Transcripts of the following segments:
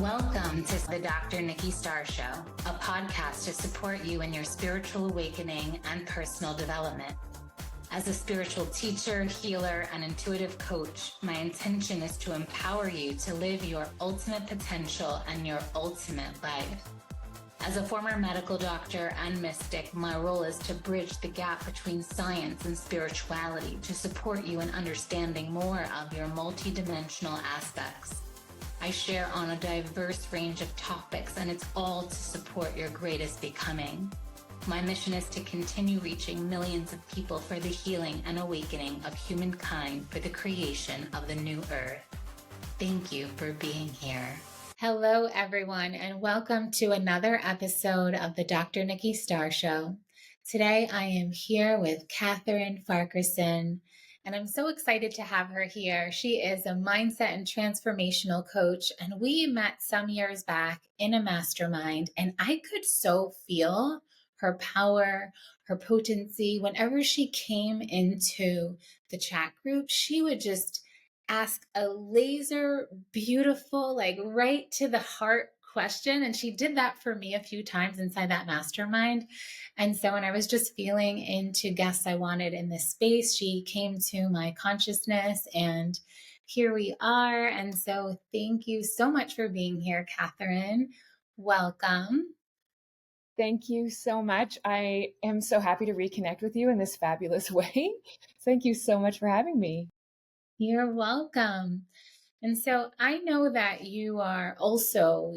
Welcome to the Dr. Nikki Starr Show, a podcast to support you in your spiritual awakening and personal development. As a spiritual teacher, healer, and intuitive coach, my intention is to empower you to live your ultimate potential and your ultimate life. As a former medical doctor and mystic, my role is to bridge the gap between science and spirituality to support you in understanding more of your multidimensional aspects. I share on a diverse range of topics, and it's all to support your greatest becoming. My mission is to continue reaching millions of people for the healing and awakening of humankind for the creation of the new earth. Thank you for being here. Hello, everyone, and welcome to another episode of the Dr. Nikki Starr Show. Today, I am here with Catherine Farquharson, and I'm so excited to have her here. She is a mindset and transformational coach, and we met some years back in a mastermind, and I could so feel her power, her potency. Whenever she came into the chat group, she would just ask a laser beautiful, like right to the heart question. And she did that for me a few times inside that mastermind. And so when I was just feeling into guests I wanted in this space, she came to my consciousness, and here we are. And so thank you so much for being here, Catherine. Welcome. Thank you so much. I am so happy to reconnect with you in this fabulous way. Thank you so much for having me. You're welcome. And so I know that you are also,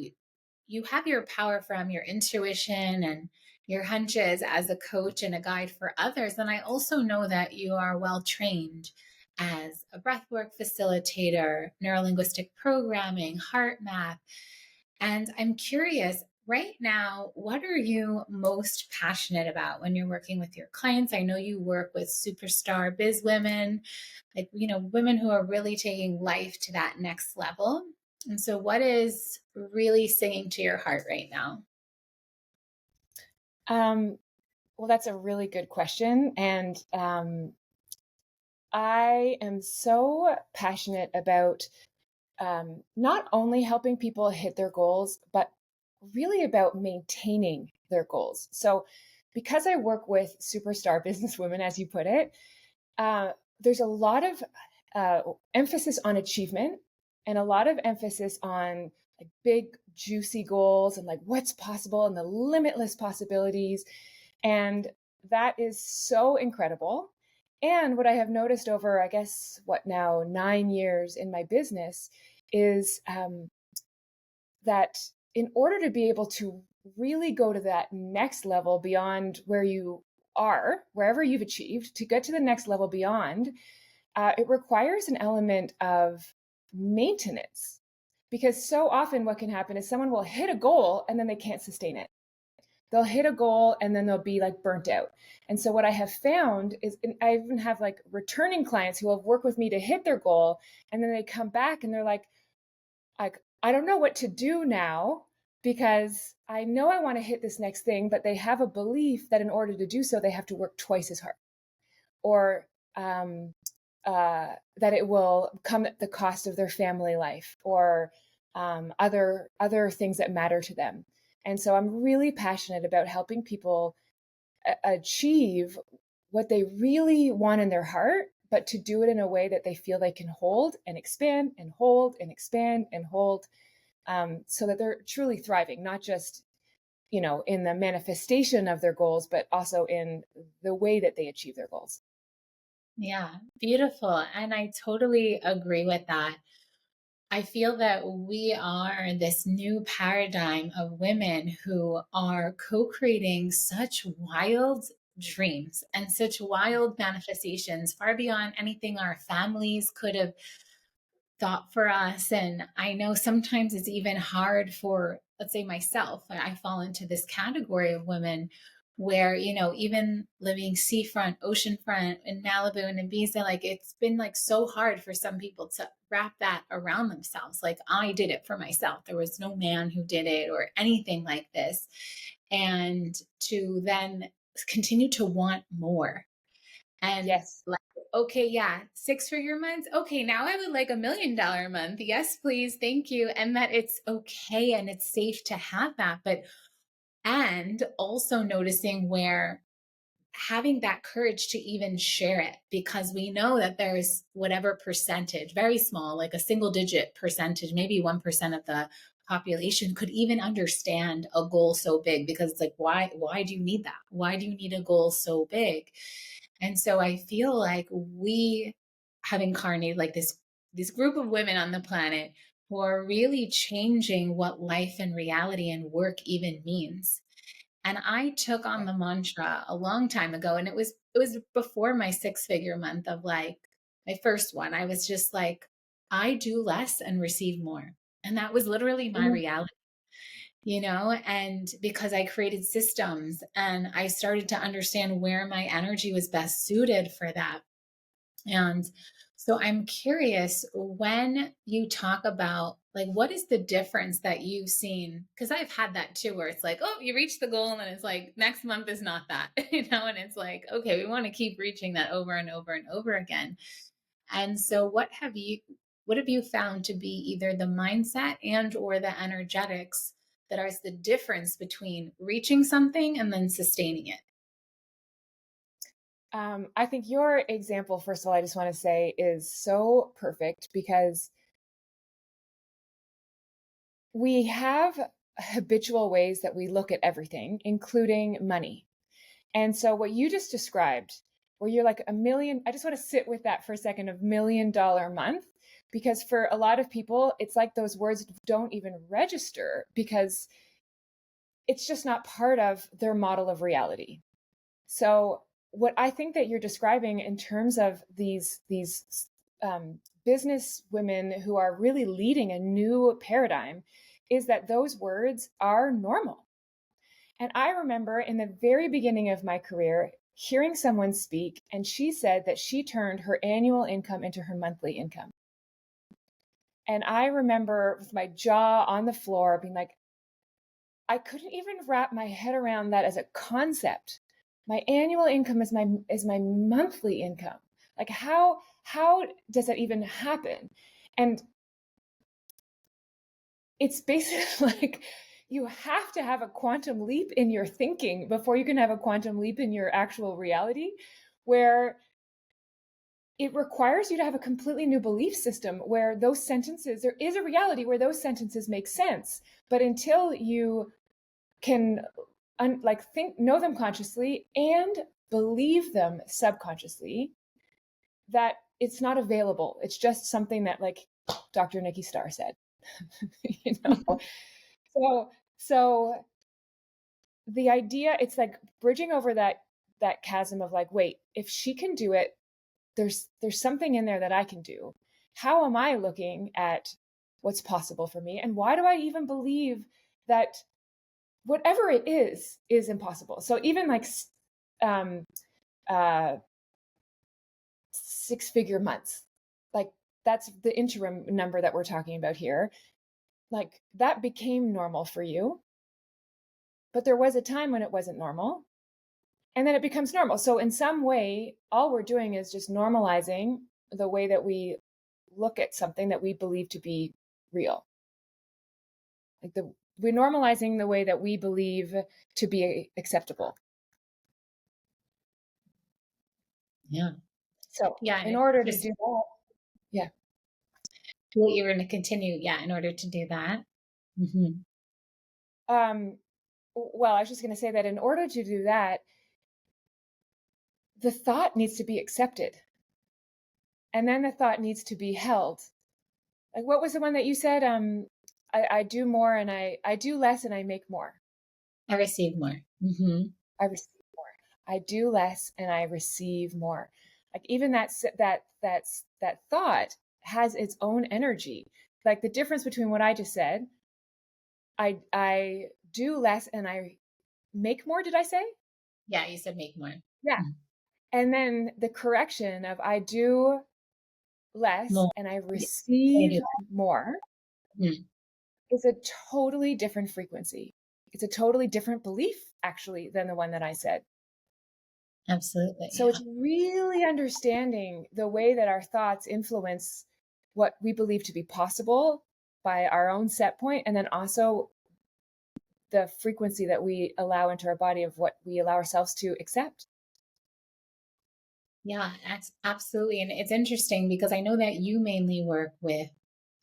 you have your power from your intuition and your hunches as a coach and a guide for others. And I also know that you are well trained as a breathwork facilitator, neurolinguistic programming, heart math. And I'm curious, right now, what are you most passionate about when you're working with your clients? I know you work with superstar biz women, like, women who are really taking life to that next level. And so what is really singing to your heart right now? Well, that's a really good question. And I am so passionate about not only helping people hit their goals, but really about maintaining their goals. So because I work with superstar businesswomen, as you put it, there's a lot of emphasis on achievement and a lot of emphasis on like big, juicy goals and like what's possible and the limitless possibilities. And that is so incredible. And what I have noticed over, I guess, 9 years in my business is that in order to be able to really go to that next level beyond where you are, wherever you've achieved, to get to the next level beyond, it requires an element of maintenance. Because so often what can happen is someone will hit a goal and then they can't sustain it. They'll hit a goal and then they'll be like burnt out. And so what I have found is, I even have like returning clients who have worked with me to hit their goal, and then they come back and they're like, I don't know what to do now, because I know I want to hit this next thing, but they have a belief that in order to do so, they have to work twice as hard, or that it will come at the cost of their family life, or other things that matter to them. And so I'm really passionate about helping people achieve what they really want in their heart, but to do it in a way that they feel they can hold and expand and hold and expand and hold, so that they're truly thriving, not just, in the manifestation of their goals, but also in the way that they achieve their goals. Yeah, beautiful. And I totally agree with that. I feel that we are this new paradigm of women who are co-creating such wild dreams and such wild manifestations, far beyond anything our families could have thought for us. And I know sometimes it's even hard for, let's say myself, I fall into this category of women where, even living seafront, oceanfront in Malibu and Ibiza, like it's been like so hard for some people to wrap that around themselves. Like I did it for myself. There was no man who did it or anything like this. And to then continue to want more. And Yes. like, okay, yeah, 6-figure months. Okay, now I would like $1 million month. Yes, please. Thank you. And that it's okay and it's safe to have that. But, and also noticing where having that courage to even share it, because we know that there's whatever percentage, very small, like a single digit percentage, maybe 1% of the population could even understand a goal so big, because it's like, why do you need that? Why do you need a goal so big? And so I feel like we have incarnated like this group of women on the planet who are really changing what life and reality and work even means. And I took on the mantra a long time ago, and it was before my 6-figure month of like my first one. I was just like, I do less and receive more. And that was literally my Mhm. reality, and because I created systems and I started to understand where my energy was best suited for that. And so I'm curious, when you talk about like, what is the difference that you've seen? Because I've had that too, where it's like, oh, you reach the goal, and then it's like, next month is not that, and it's like, okay, we want to keep reaching that over and over and over again. And so what have you found to be either the mindset and or the energetics that are the difference between reaching something and then sustaining it? I think your example, first of all, I just want to say is so perfect because we have habitual ways that we look at everything, including money. And so, what you just described, where you're like a million, I just want to sit with that for a second of $1 million month, because for a lot of people, it's like those words don't even register because it's just not part of their model of reality. So, what I think that you're describing in terms of these business women who are really leading a new paradigm is that those words are normal. And I remember in the very beginning of my career hearing someone speak, and she said that she turned her annual income into her monthly income. And I remember with my jaw on the floor being like, I couldn't even wrap my head around that as a concept. My annual income is my monthly income. Like how does that even happen? And it's basically like you have to have a quantum leap in your thinking before you can have a quantum leap in your actual reality, where it requires you to have a completely new belief system where those sentences, there is a reality where those sentences make sense. But until you can know them consciously and believe them subconsciously, that it's not available. It's just something that like Dr. Nikki Starr said, you know. So the idea, it's like bridging over that chasm of like, wait, if she can do it, there's something in there that I can do. How am I looking at what's possible for me? And why do I even believe that whatever it is impossible? So even like um, 6-figure months, like that's the interim number that we're talking about here. Like that became normal for you, but there was a time when it wasn't normal, and then it becomes normal. So in some way, all we're doing is just normalizing the way that we look at something that we believe to be real. Like we're normalizing the way that we believe to be acceptable. Yeah. So Yeah. And in it's order to just do that, yeah. what you're going to continue. Yeah. In order to do that. Mm-hmm. Well, I was just going to say that in order to do that, the thought needs to be accepted, and then the thought needs to be held. Like, what was the one that you said? I do more and I do less and I make more. I receive more. Mm-hmm. I receive more. I do less and I receive more. Like even that thought has its own energy. Like the difference between what I just said, I do less and I make more, did I say? Yeah. You said make more. Yeah. And then the correction of I do less More. and I Yeah. I receive do more that. Mm. is a totally different frequency. It's a totally different belief, actually, than the one that I said. Absolutely. So Yeah. it's really understanding the way that our thoughts influence what we believe to be possible by our own set point, and then also the frequency that we allow into our body of what we allow ourselves to accept. Yeah, absolutely. And it's interesting because I know that you mainly work with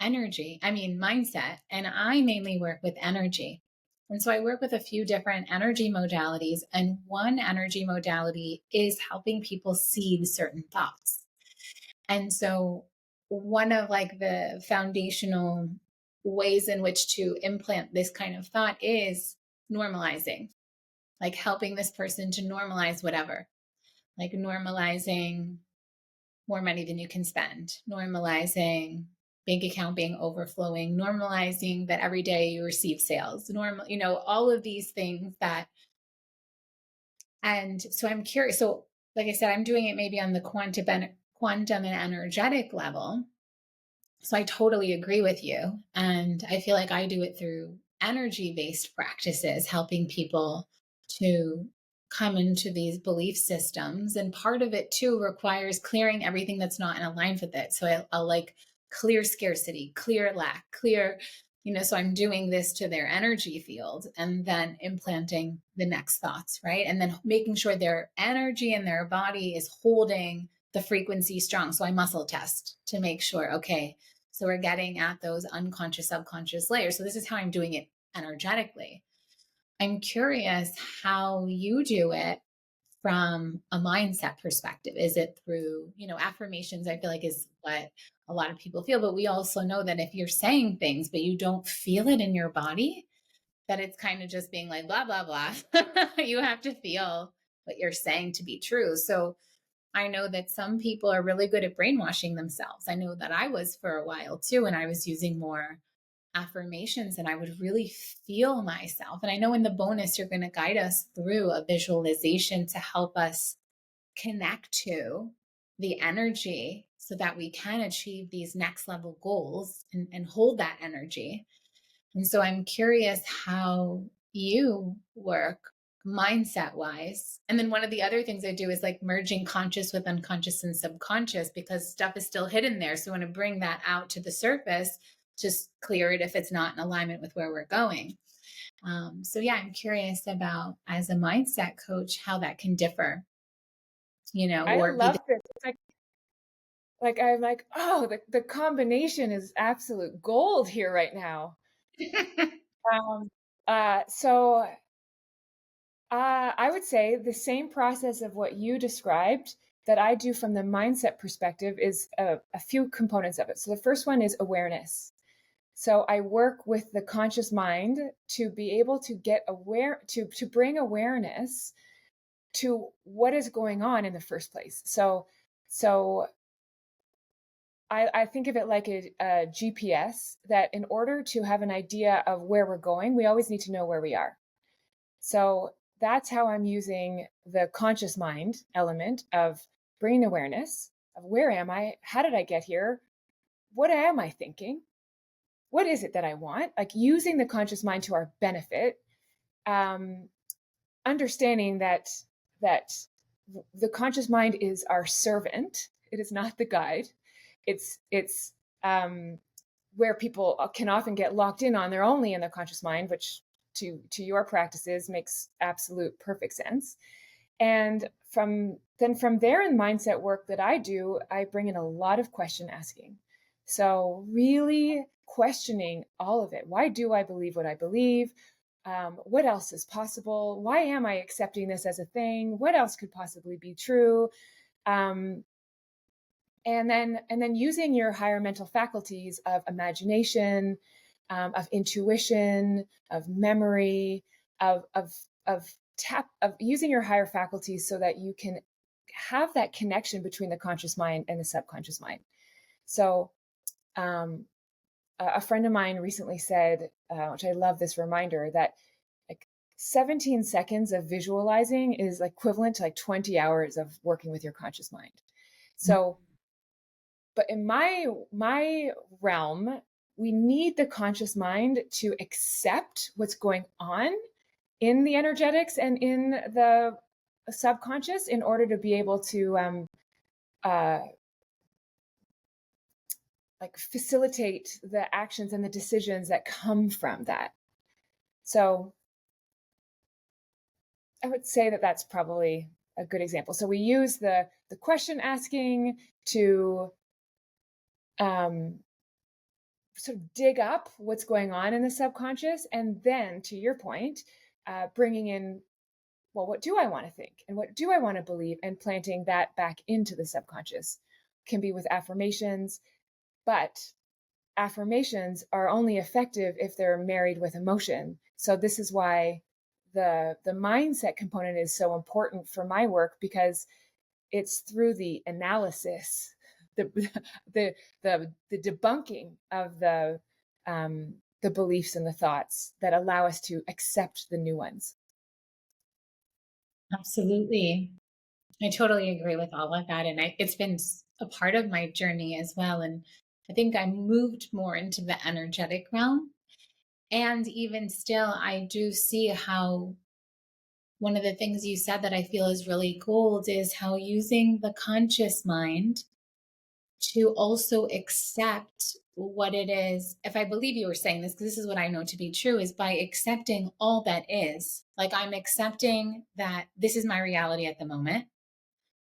mindset, and I mainly work with energy. And so I work with a few different energy modalities, and one energy modality is helping people see certain thoughts. And so one of like the foundational ways in which to implant this kind of thought is normalizing, like helping this person to normalize whatever, like normalizing more money than you can spend, normalizing bank account being overflowing, normalizing that every day you receive sales, all of these things that. And so I'm curious. So, like I said, I'm doing it maybe on the quantum and energetic level. So I totally agree with you. And I feel like I do it through energy based practices, helping people to come into these belief systems. And part of it too requires clearing everything that's not in alignment with it. So I'll like clear scarcity, clear lack, so I'm doing this to their energy field and then implanting the next thoughts, right? And then making sure their energy and their body is holding the frequency strong. So I muscle test to make sure, okay, so we're getting at those unconscious, subconscious layers. So this is how I'm doing it energetically. I'm curious how you do it from a mindset perspective. Is it through, affirmations? I feel like is what a lot of people feel, but we also know that if you're saying things, but you don't feel it in your body, that it's kind of just being like, blah, blah, blah. You have to feel what you're saying to be true. So I know that some people are really good at brainwashing themselves. I know that I was for a while too, and I was using more affirmations and I would really feel myself. And I know in the bonus, you're going to guide us through a visualization to help us connect to the energy so that we can achieve these next level goals and hold that energy. And so I'm curious how you work mindset wise. And then one of the other things I do is like merging conscious with unconscious and subconscious because stuff is still hidden there. So I want to bring that out to the surface, just clear it if it's not in alignment with where we're going. So yeah, I'm curious about as a mindset coach, how that can differ, I or be love this. It's like I'm like, oh, the combination is absolute gold here right now. the Um, so I would say the same process of what you described that I do from the mindset perspective is a few components of it. So the first one is awareness. So I work with the conscious mind to be able to get aware, to bring awareness to what is going on in the first place. So I think of it like a GPS that in order to have an idea of where we're going, we always need to know where we are. So that's how I'm using the conscious mind element of bringing awareness of where am I? How did I get here? What am I thinking? What is it that I want? Like using the conscious mind to our benefit, um, understanding that the conscious mind is our servant. It is not the guide. It's where people can often get locked in on. They're only in their conscious mind, which to your practices makes absolute perfect sense. And from there in mindset work that I do, I bring in a lot of question asking. So really questioning all of it. Why do I believe what I believe? What else is possible? Why am I accepting this as a thing? What else could possibly be true? Um, and then using your higher mental faculties of imagination, of intuition, of memory, of using your higher faculties so that you can have that connection between the conscious mind and the subconscious mind. So um, a friend of mine recently said, which I love this reminder, that like 17 seconds of visualizing is equivalent to like 20 hours of working with your conscious mind. So but in my realm, we need the conscious mind to accept what's going on in the energetics and in subconscious in order to be able to uh, like facilitate the actions and the decisions that come from that. So I would say that that's probably a good example. So we use the question asking to sort of dig up what's going on in the subconscious, and then, to your point, bringing in, well, what do I want to think and what do I want to believe, and planting that back into the subconscious. Can be with affirmations, but affirmations are only effective if they're married with emotion. So this is why the mindset component is so important for my work, because it's through the analysis, the the debunking of the beliefs and the thoughts that allow us to accept the new ones. Absolutely. I totally agree with all of that. And it's been a part of my journey as well. And I think I moved more into the energetic realm. And even still, I do see how one of the things you said that I feel is really gold is how using the conscious mind to also accept what it is. If I believe you were saying this, because this is what I know to be true, is by accepting all that is. Like, I'm accepting that this is my reality at the moment.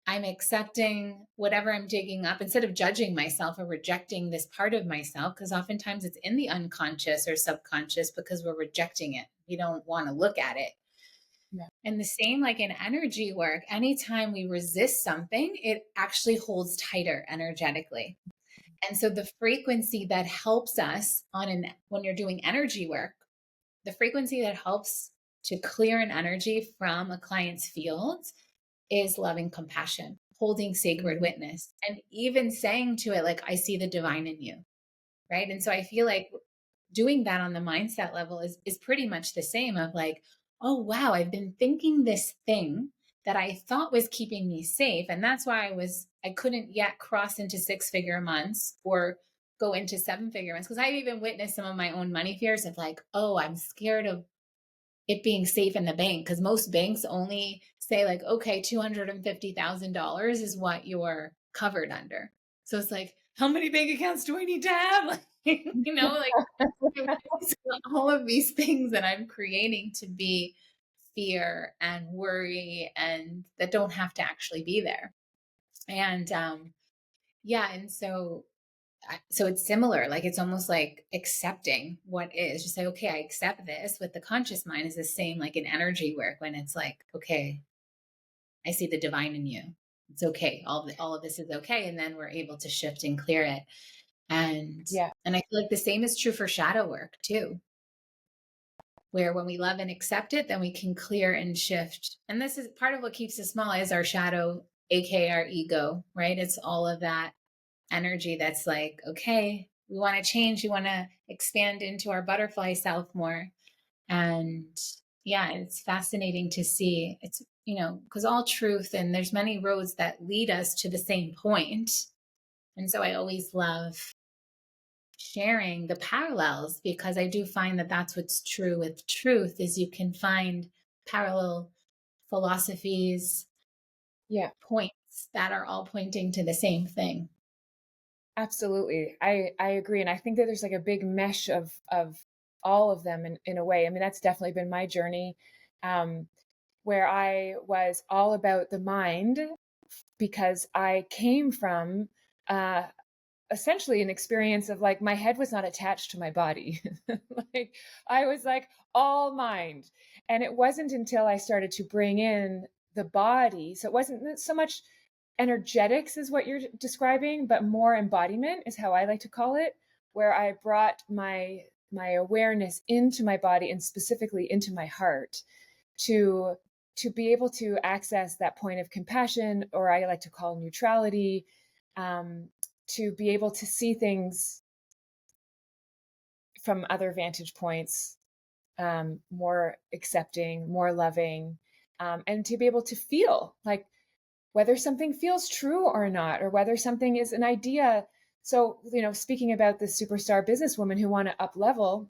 I'm accepting whatever I'm digging up instead of judging myself or rejecting this part of myself, because oftentimes it's in the unconscious or subconscious because we're rejecting it. We don't want to look at it. Yeah. And the same, like in energy work, anytime we resist something, it actually holds tighter energetically. And so the frequency that helps us when you're doing energy work, the frequency that helps to clear an energy from a client's field is loving compassion, holding sacred witness, and even saying to it, like, I see the divine in you. Right. And so I feel like doing that on the mindset level is pretty much the same of like, oh, wow, I've been thinking this thing that I thought was keeping me safe. And that's why I couldn't yet cross into 6-figure months or go into 7-figure months. Cause I've even witnessed some of my own money fears of like, oh, I'm scared of it being safe in the bank. Cause most banks only say like, okay, $250,000 is what you're covered under. So it's like, how many bank accounts do I need to have? Like all of these things that I'm creating to be fear and worry and that don't have to actually be there. And yeah, and so it's similar. Like it's almost like accepting what is. Just say, okay, I accept this. With the conscious mind is the same, like in energy work, when it's like, okay, I see the divine in you. It's okay. All of this is okay, and then we're able to shift and clear it. And Yeah. and I feel like the same is true for shadow work too, where when we love and accept it, then we can clear and shift. And this is part of what keeps us small is our shadow, aka our ego, right? It's all of that energy that's like, okay, we want to change, we want to expand into our butterfly self more. And yeah, it's fascinating to see. It's, because all truth, and there's many roads that lead us to the same point. And so I always love sharing the parallels, because I do find that that's what's true with truth is you can find parallel philosophies, Yeah. points that are all pointing to the same thing. Absolutely. I agree. And I think that there's like a big mesh of all of them in a way. I mean, that's definitely been my journey, where I was all about the mind because I came from essentially an experience of like my head was not attached to my body. Like I was like all mind. And it wasn't until I started to bring in the body. So it wasn't so much energetics is what you're describing, but more embodiment is how I like to call it, where I brought my awareness into my body and specifically into my heart to be able to access that point of compassion, or I like to call neutrality, to be able to see things from other vantage points, more accepting, more loving, and to be able to feel like whether something feels true or not, or whether something is an idea. So, speaking about the superstar businesswoman who want to up level,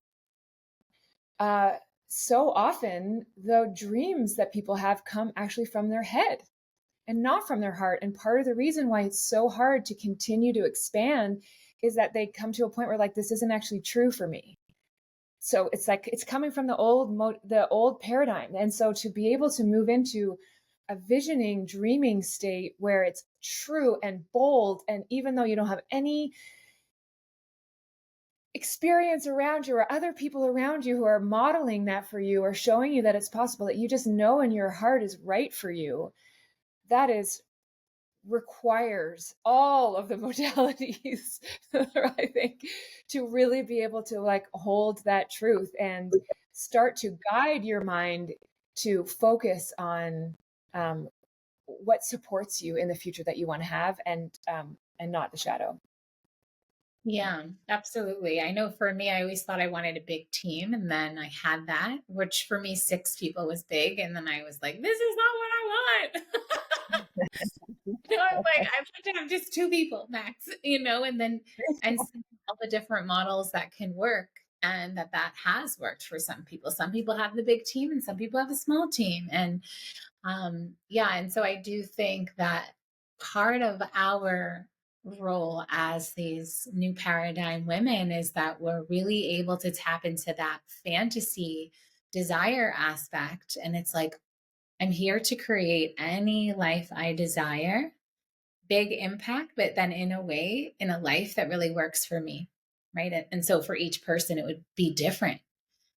so often the dreams that people have come actually from their head and not from their heart. And part of the reason why it's so hard to continue to expand is that they come to a point where like, this isn't actually true for me. So it's like, it's coming from the old paradigm. And so to be able to move into a visioning, dreaming state where it's true and bold, and even though you don't have any experience around you or other people around you who are modeling that for you or showing you that it's possible, that you just know in your heart is right for you, that is requires all of the modalities, I think, to really be able to like hold that truth and start to guide your mind to focus on what supports you in the future that you want to have, and not the shadow. Yeah, absolutely. I know for me, I always thought I wanted a big team, and then I had that, which for me, 6 people was big. And then I was like, this is not what I want. So I'm like, I want to have just 2 people max, and see all the different models that can work, and that has worked for some people. Some people have the big team and some people have a small team. And yeah, and so I do think that part of our role as these new paradigm women is that we're really able to tap into that fantasy desire aspect. And it's like, I'm here to create any life I desire, big impact, but then in a life that really works for me. Right. And so for each person, it would be different.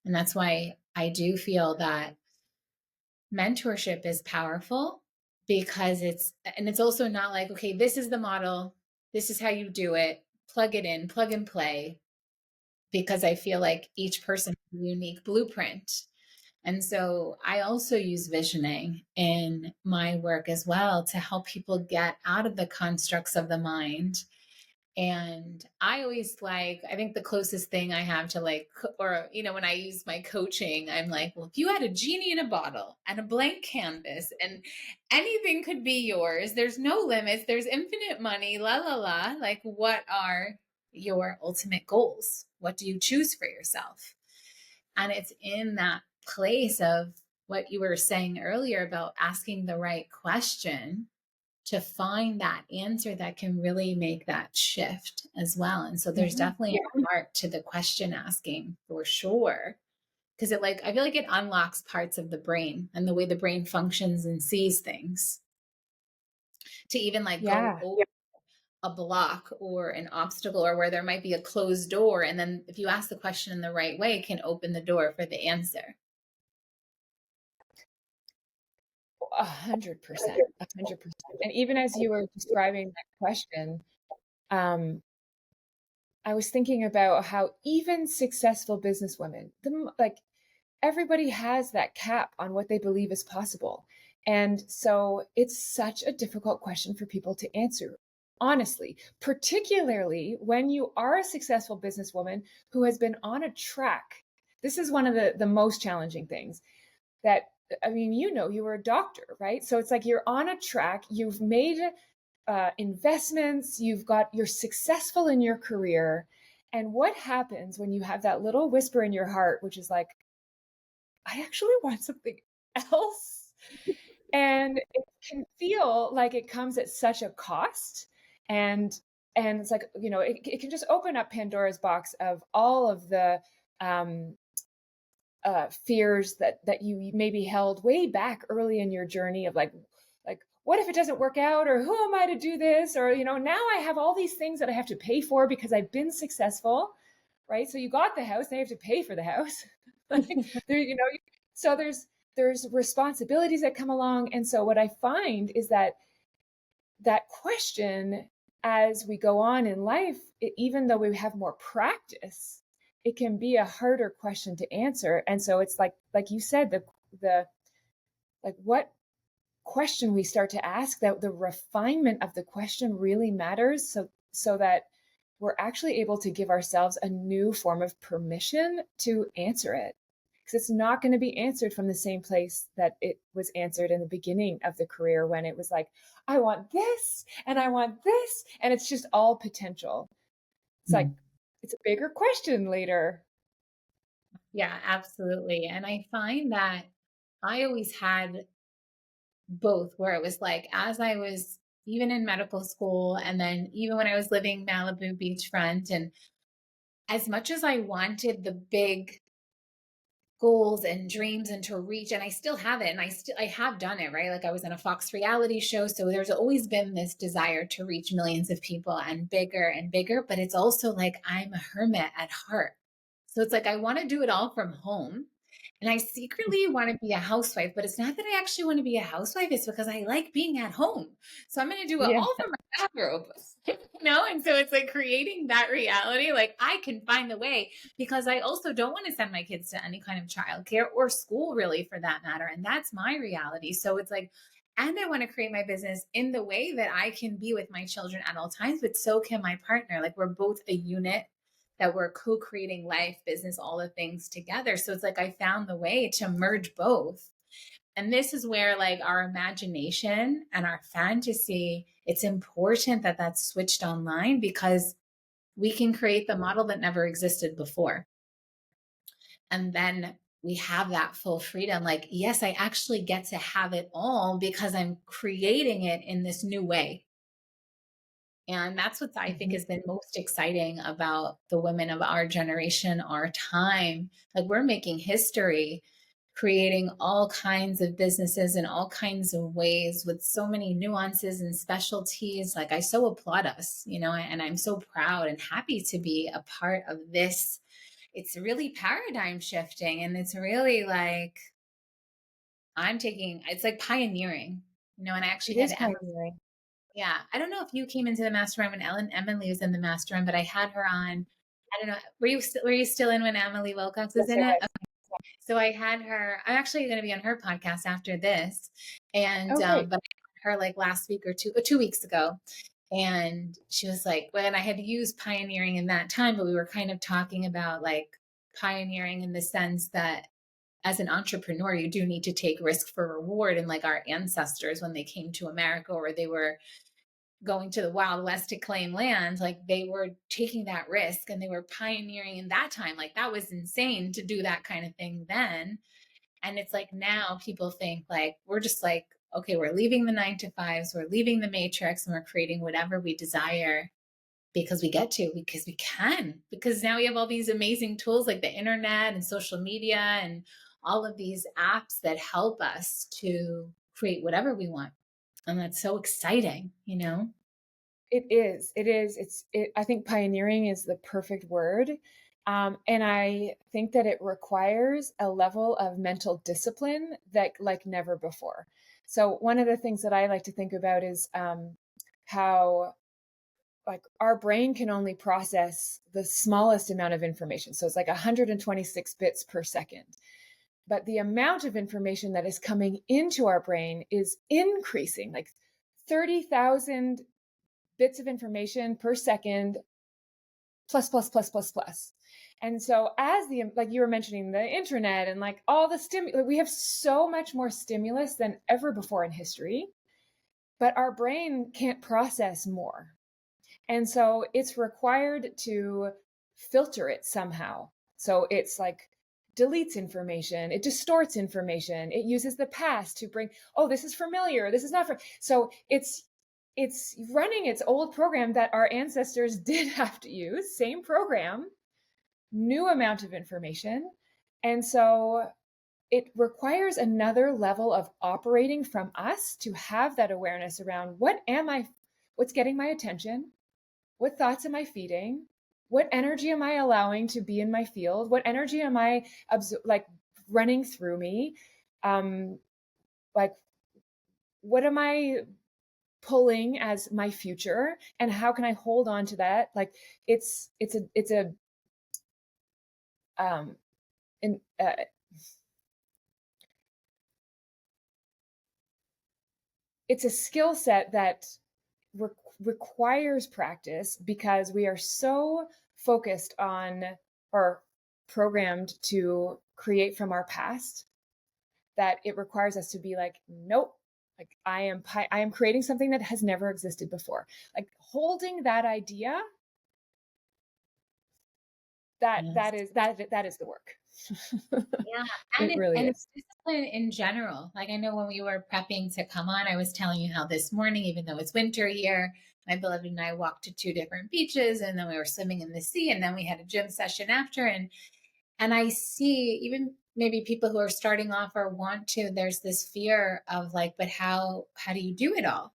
And that's why I do feel that mentorship is powerful, because it's also not like, okay, this is the model, this is how you do it, plug it in, plug and play, because I feel like each person has a unique blueprint. And so I also use visioning in my work as well to help people get out of the constructs of the mind. And I think the closest thing I have to when I use my coaching, I'm like, well, if you had a genie in a bottle and a blank canvas and anything could be yours, there's no limits, there's infinite money, la, la, la. Like, what are your ultimate goals? What do you choose for yourself? And it's in that place of what you were saying earlier about asking the right question to find that answer that can really make that shift as well. And so there's definitely an art to the question asking for sure. Because I feel like it unlocks parts of the brain and the way the brain functions and sees things, to even go over a block or an obstacle, or where there might be a closed door. And then if you ask the question in the right way, it can open the door for the answer. 100%. And even as you were describing that question, I was thinking about how even successful businesswomen, everybody has that cap on what they believe is possible. And so it's such a difficult question for people to answer, honestly, particularly when you are a successful businesswoman who has been on a track. This is one of the most challenging things that, I mean, you were a doctor, right? So it's like you're on a track, you've made investments, you're successful in your career. And what happens when you have that little whisper in your heart, which is like, I actually want something else? And it can feel like it comes at such a cost. And it's like, it can just open up Pandora's box of all of the fears that you maybe held way back early in your journey of like, what if it doesn't work out? Or who am I to do this? Or, now I have all these things that I have to pay for because I've been successful, right? So you got the house, now you have to pay for the house. So there's responsibilities that come along. And so what I find is that question, as we go on in life, even though we have more practice, it can be a harder question to answer. And so it's like you said, the what question we start to ask, that the refinement of the question really matters, so that we're actually able to give ourselves a new form of permission to answer it, because it's not going to be answered from the same place that it was answered in the beginning of the career, when it was like, I want this and I want this, and it's just all potential. It's like, it's a bigger question later. Yeah, absolutely. And I find that I always had both, where it was like, as I was even in medical school, and then even when I was living Malibu beachfront, and as much as I wanted the big goals and dreams and to reach, and I still have it, and I have done it, right? Like I was in a Fox reality show, so there's always been this desire to reach millions of people and bigger, but it's also like I'm a hermit at heart. So it's like I want to do it all from home. And I secretly want to be a housewife, but it's not that I actually want to be a housewife. It's because I like being at home. So I'm going to do it Yeah. all from my bathrobe, And so it's like creating that reality. Like I can find the way, because I also don't want to send my kids to any kind of childcare or school, really, for that matter. And that's my reality. So it's like, and I want to create my business in the way that I can be with my children at all times, but so can my partner. Like we're both a unit, that we're co-creating life, business, all the things together. So it's like I found the way to merge both. And this is where like our imagination and our fantasy, it's important that that's switched online, because we can create the model that never existed before. And then we have that full freedom. Like, yes, I actually get to have it all because I'm creating it in this new way. And that's what I think Mhm. has been most exciting about the women of our generation, our time. Like we're making history, creating all kinds of businesses in all kinds of ways with so many nuances and specialties. Like I so applaud us, and I'm so proud and happy to be a part of this. It's really paradigm shifting, and it's really like it's like pioneering, and I It actually is had pioneering. yeah. I don't know if you came into the mastermind when Emily was in the mastermind, but I had her on. I don't know. Were you still in when Emily Wilcox was Yes, in I it? was. So I had her. I'm actually going to be on her podcast after this, and Oh, great. but I had her like last week or 2 weeks ago, and she was like, "Well," and I had used pioneering in that time, but we were kind of talking about like pioneering in the sense that as an entrepreneur, you do need to take risk for reward, and like our ancestors when they came to America, or they were going to the Wild West to claim land, like they were taking that risk and they were pioneering in that time. Like that was insane to do that kind of thing then. And it's like now people think like we're just like, okay, we're leaving the 9 to 5s, we're leaving the matrix, and we're creating whatever we desire because we get to, because we can, because now we have all these amazing tools like the internet and social media and all of these apps that help us to create whatever we want. And that's so exciting. It is. It is. I think pioneering is the perfect word. And I think that it requires a level of mental discipline that like never before. So one of the things that I like to think about is how like our brain can only process the smallest amount of information. So it's like 126 bits per second. But the amount of information that is coming into our brain is increasing, like 30,000 bits of information per second, plus, plus, plus, plus, plus. And so as like you were mentioning the internet and like all the we have so much more stimulus than ever before in history, but our brain can't process more. And so it's required to filter it somehow. So it's like deletes information, it distorts information, it uses the past to bring, oh, this is familiar, this is not for. So it's running its old program that our ancestors did have to use, same program, new amount of information. And so it requires another level of operating from us to have that awareness around what's getting my attention, what thoughts am I feeding? What energy am I allowing to be in my field? What energy am I like running through me? Like, what am I pulling as my future, and how can I hold on to that? Like, it's a um, in, it's a skill set that re- requires practice because we are so focused on or programmed to create from our past that it requires us to be like, nope, like I am creating something that has never existed before. Like holding that idea Yes. that is the work. Yeah, It really and is. it's discipline in general. Like I know when we were prepping to come on, I was telling you how this morning, even though it's winter here, my beloved and I walked to 2 different beaches, and then we were swimming in the sea, and then we had a gym session after. And I see even maybe people who are starting off or want to, there's this fear of like, but how do you do it all?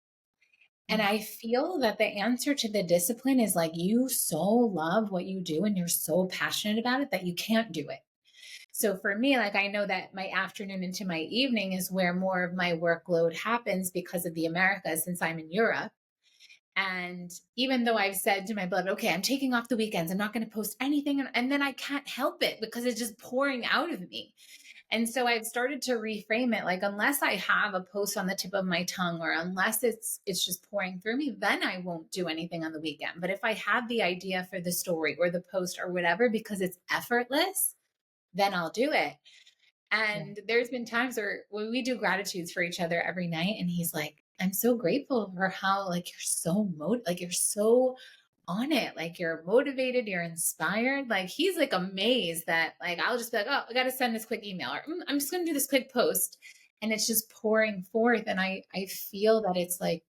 And I feel that the answer to the discipline is like you so love what you do and you're so passionate about it that you can't do it. So for me, like I know that my afternoon into my evening is where more of my workload happens because of the Americas since I'm in Europe. And even though I've said to my beloved, okay, I'm taking off the weekends, I'm not going to post anything. And then I can't help it because it's just pouring out of me. And so I've started to reframe it like unless I have a post on the tip of my tongue or unless it's just pouring through me, then I won't do anything on the weekend. But if I have the idea for the story or the post or whatever because it's effortless, then I'll do it. Yeah. And there's been times where when we do gratitudes for each other every night, and he's like, I'm so grateful for how like you're so like you're so on it, like you're motivated, you're inspired. Like he's like amazed that like I'll just be like, oh, I got to send this quick email, or I'm just going to do this quick post, and it's just pouring forth. And I feel that it's like,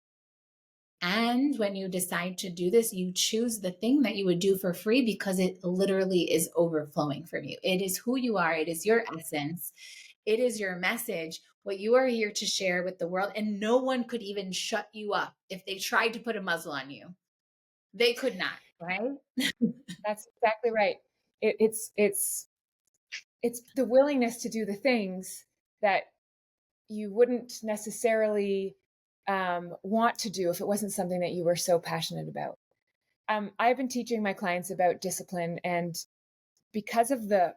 and when you decide to do this, you choose the thing that you would do for free because it literally is overflowing from you. It is who you are. It is your essence. It is your message, what you are here to share with the world. And no one could even shut you up if they tried to put a muzzle on you. They could not, right? That's exactly right. It's the willingness to do the things that you wouldn't necessarily want to do if it wasn't something that you were so passionate about. I've been teaching my clients about discipline, and because of the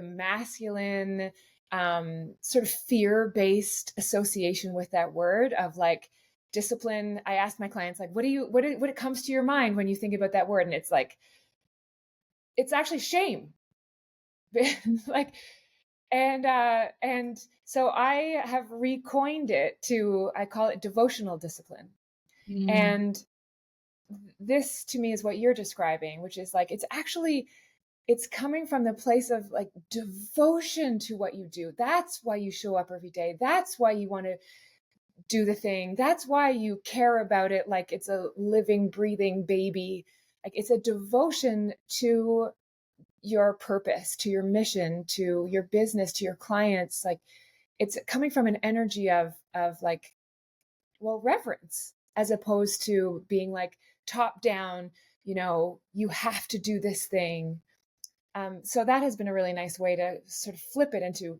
masculine sort of fear-based association with that word of like discipline, I ask my clients like, what comes to your mind when you think about that word? And it's like, it's actually shame. Like, and so I have recoined it to, I call it devotional discipline. Mm. And this to me is what you're describing, which is like, it's coming from the place of like devotion to what you do. That's why you show up every day. That's why you want to do the thing. That's why you care about it like it's a living, breathing baby. Like it's a devotion to your purpose, to your mission, to your business, to your clients. Like it's coming from an energy of like, well, reverence, as opposed to being like top down, you have to do this thing. So that has been a really nice way to sort of flip it into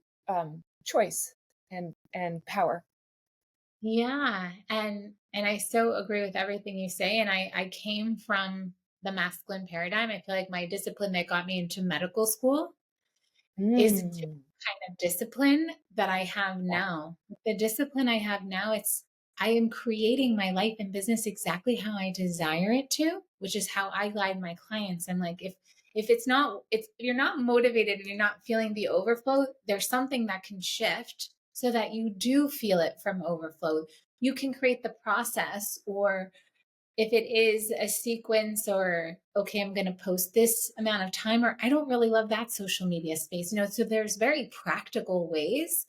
choice and power. Yeah. And I so agree with everything you say. And I came from the masculine paradigm. I feel like my discipline that got me into medical school is a different Mm. kind of discipline that I have Yeah. now. The discipline I have now, I am creating my life and business exactly how I desire it to, which is how I guide my clients. I'm like, if it's not, if you're not motivated and you're not feeling the overflow, there's something that can shift so that you do feel it from overflow. You can create the process, or if it is a sequence, or okay, I'm going to post this amount of time, or I don't really love that social media space, so there's very practical ways.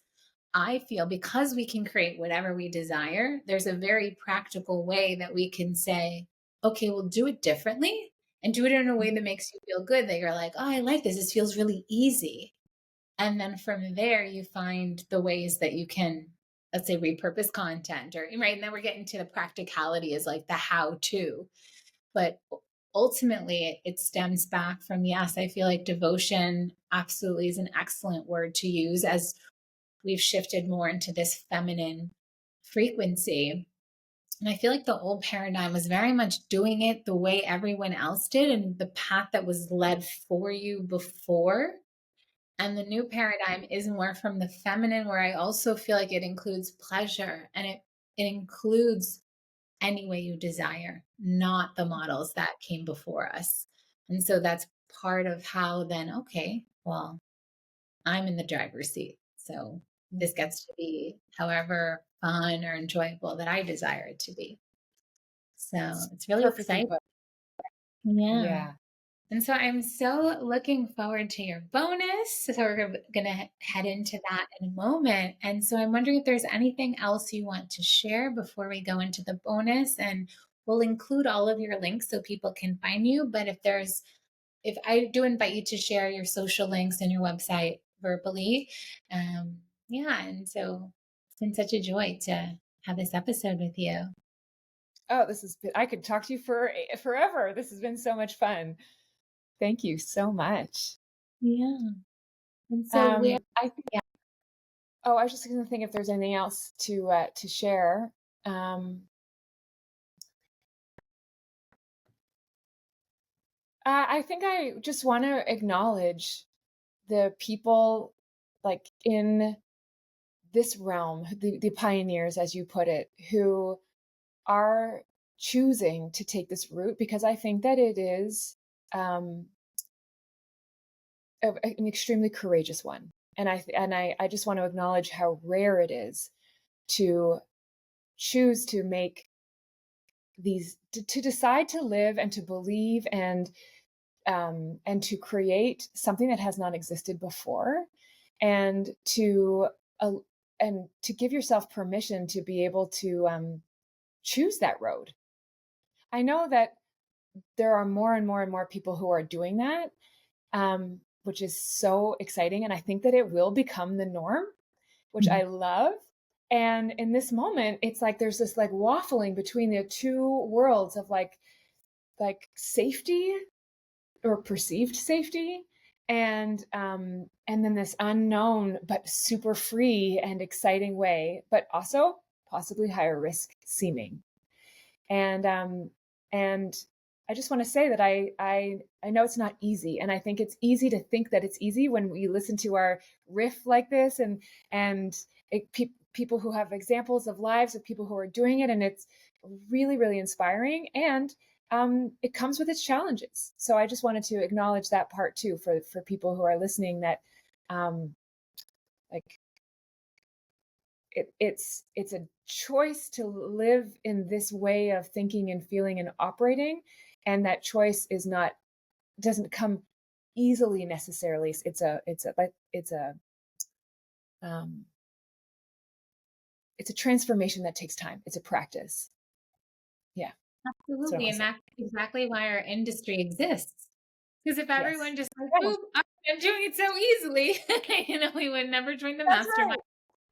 I feel because we can create whatever we desire, there's a very practical way that we can say, okay, we'll do it differently and do it in a way that makes you feel good, that you're like, oh, I like this, this feels really easy. And then from there, you find the ways that you can, let's say, repurpose content, or right. And then we're getting to the practicality, is like the how to. But ultimately, it stems back from, yes, I feel like devotion absolutely is an excellent word to use as we've shifted more into this feminine frequency. And I feel like the old paradigm was very much doing it the way everyone else did and the path that was led for you before. And the new paradigm is more from the feminine, where I also feel like it includes pleasure, and it includes any way you desire, not the models that came before us. And so that's part of how then, okay, well, I'm in the driver's seat. So this gets to be however fun or enjoyable that I desire it to be. So it's really Perfectly exciting. put. Yeah. Yeah. And so I'm so looking forward to your bonus. So we're going to head into that in a moment. And so I'm wondering if there's anything else you want to share before we go into the bonus. And we'll include all of your links so people can find you. But if I do invite you to share your social links and your website verbally, yeah. And so it's been such a joy to have this episode with you. Oh, I could talk to you for forever. This has been so much fun. Thank you so much. Yeah. And so yeah. Oh, I was just going to think if there's anything else to share. I think I just want to acknowledge the people like in this realm, the pioneers, as you put it, who are choosing to take this route, because I think that it is an extremely courageous one. And I just want to acknowledge how rare it is to choose to make to decide to live and to believe and to create something that has not existed before, and to uh, give yourself permission to be able to choose that road. I know that there are more and more and more people who are doing that, which is so exciting. And I think that it will become the norm, which I love. And in this moment, it's like there's this like waffling between the two worlds of like safety or perceived safety, and then this unknown but super free and exciting way, but also possibly higher risk seeming. And I just want to say that I know it's not easy, and I think it's easy to think that it's easy when we listen to our riff like this, and people who have examples of lives of people who are doing it, and it's really, really inspiring. And it comes with its challenges. So I just wanted to acknowledge that part too for people who are listening, that like it's a choice to live in this way of thinking and feeling and operating, and that choice doesn't come easily necessarily. It's a transformation that takes time. It's a practice. Yeah. Absolutely. And that's exactly why our industry exists. Because if everyone just like, oh, I'm doing it so easily, we would never join the mastermind, right.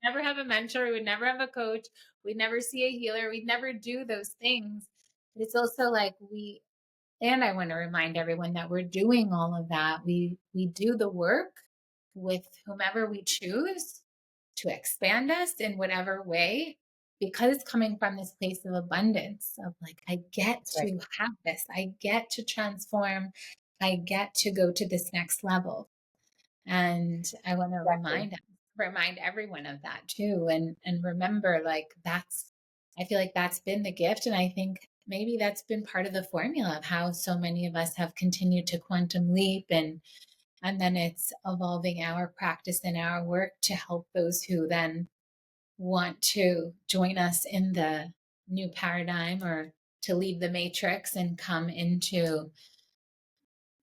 Never have a mentor, we would never have a coach, we'd never see a healer, we'd never do those things. But it's also like and I want to remind everyone that we're doing all of that. We do the work with whomever we choose to expand us in whatever way, because it's coming from this place of abundance of like, I get to have this, I get to transform, I get to go to this next level. And I want to remind everyone of that too. And remember, like, I feel like that's been the gift. And I think maybe that's been part of the formula of how so many of us have continued to quantum leap, and then it's evolving our practice and our work to help those who then want to join us in the new paradigm, or to leave the matrix and come into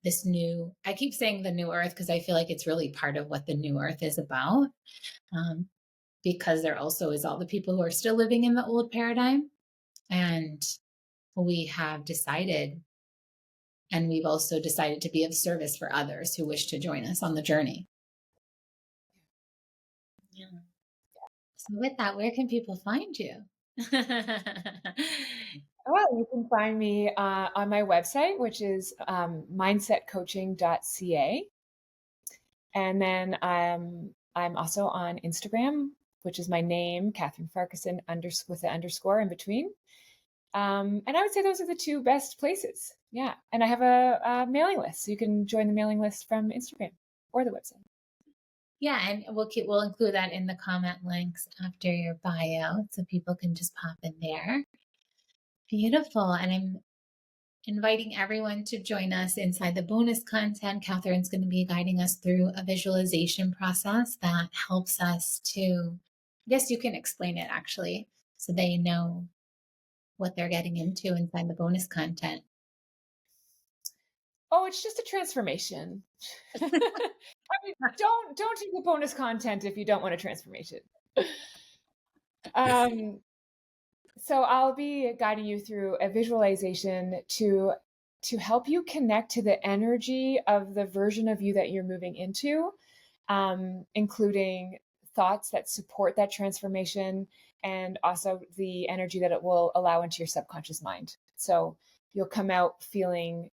this new, I keep saying the new earth because I feel like it's really part of what the new earth is about. Because there also is all the people who are still living in the old paradigm. And we have decided, and we've also decided to be of service for others who wish to join us on the journey. Yeah. So with that, where can people find you? Well, you can find me on my website, which is mindsetcoaching.ca. And then I'm also on Instagram, which is my name, Catherine Farquharson with the underscore in between. And I would say those are the two best places. Yeah. And I have a mailing list, so you can join the mailing list from Instagram or the website. Yeah, and we'll include that in the comment links after your bio, so people can just pop in there. Beautiful. And I'm inviting everyone to join us inside the bonus content. Catherine's going to be guiding us through a visualization process that helps us to, I guess you can explain it actually, so they know what they're getting into inside the bonus content. Oh, it's just a transformation. I mean, don't do the bonus content if you don't want a transformation. So I'll be guiding you through a visualization to help you connect to the energy of the version of you that you're moving into, including thoughts that support that transformation and also the energy that it will allow into your subconscious mind. So you'll come out feeling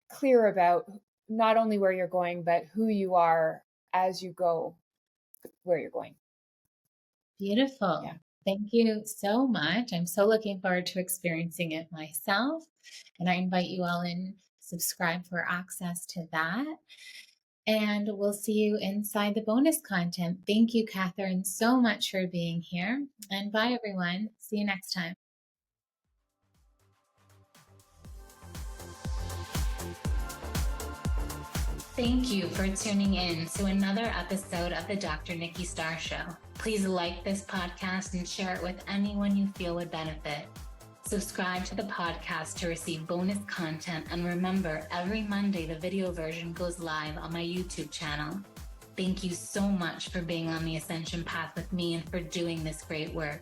clear about not only where you're going, but who you are as you go where you're going. Beautiful. Yeah. Thank you so much. I'm so looking forward to experiencing it myself. And I invite you all in, subscribe for access to that. And we'll see you inside the bonus content. Thank you, Catherine, so much for being here. And bye, everyone. See you next time. Thank you for tuning in to another episode of the Dr. Nikki Starr Show. Please like this podcast and share it with anyone you feel would benefit. Subscribe to the podcast to receive bonus content, and remember, every Monday the video version goes live on my YouTube channel. Thank you so much for being on the ascension path with me and for doing this great work.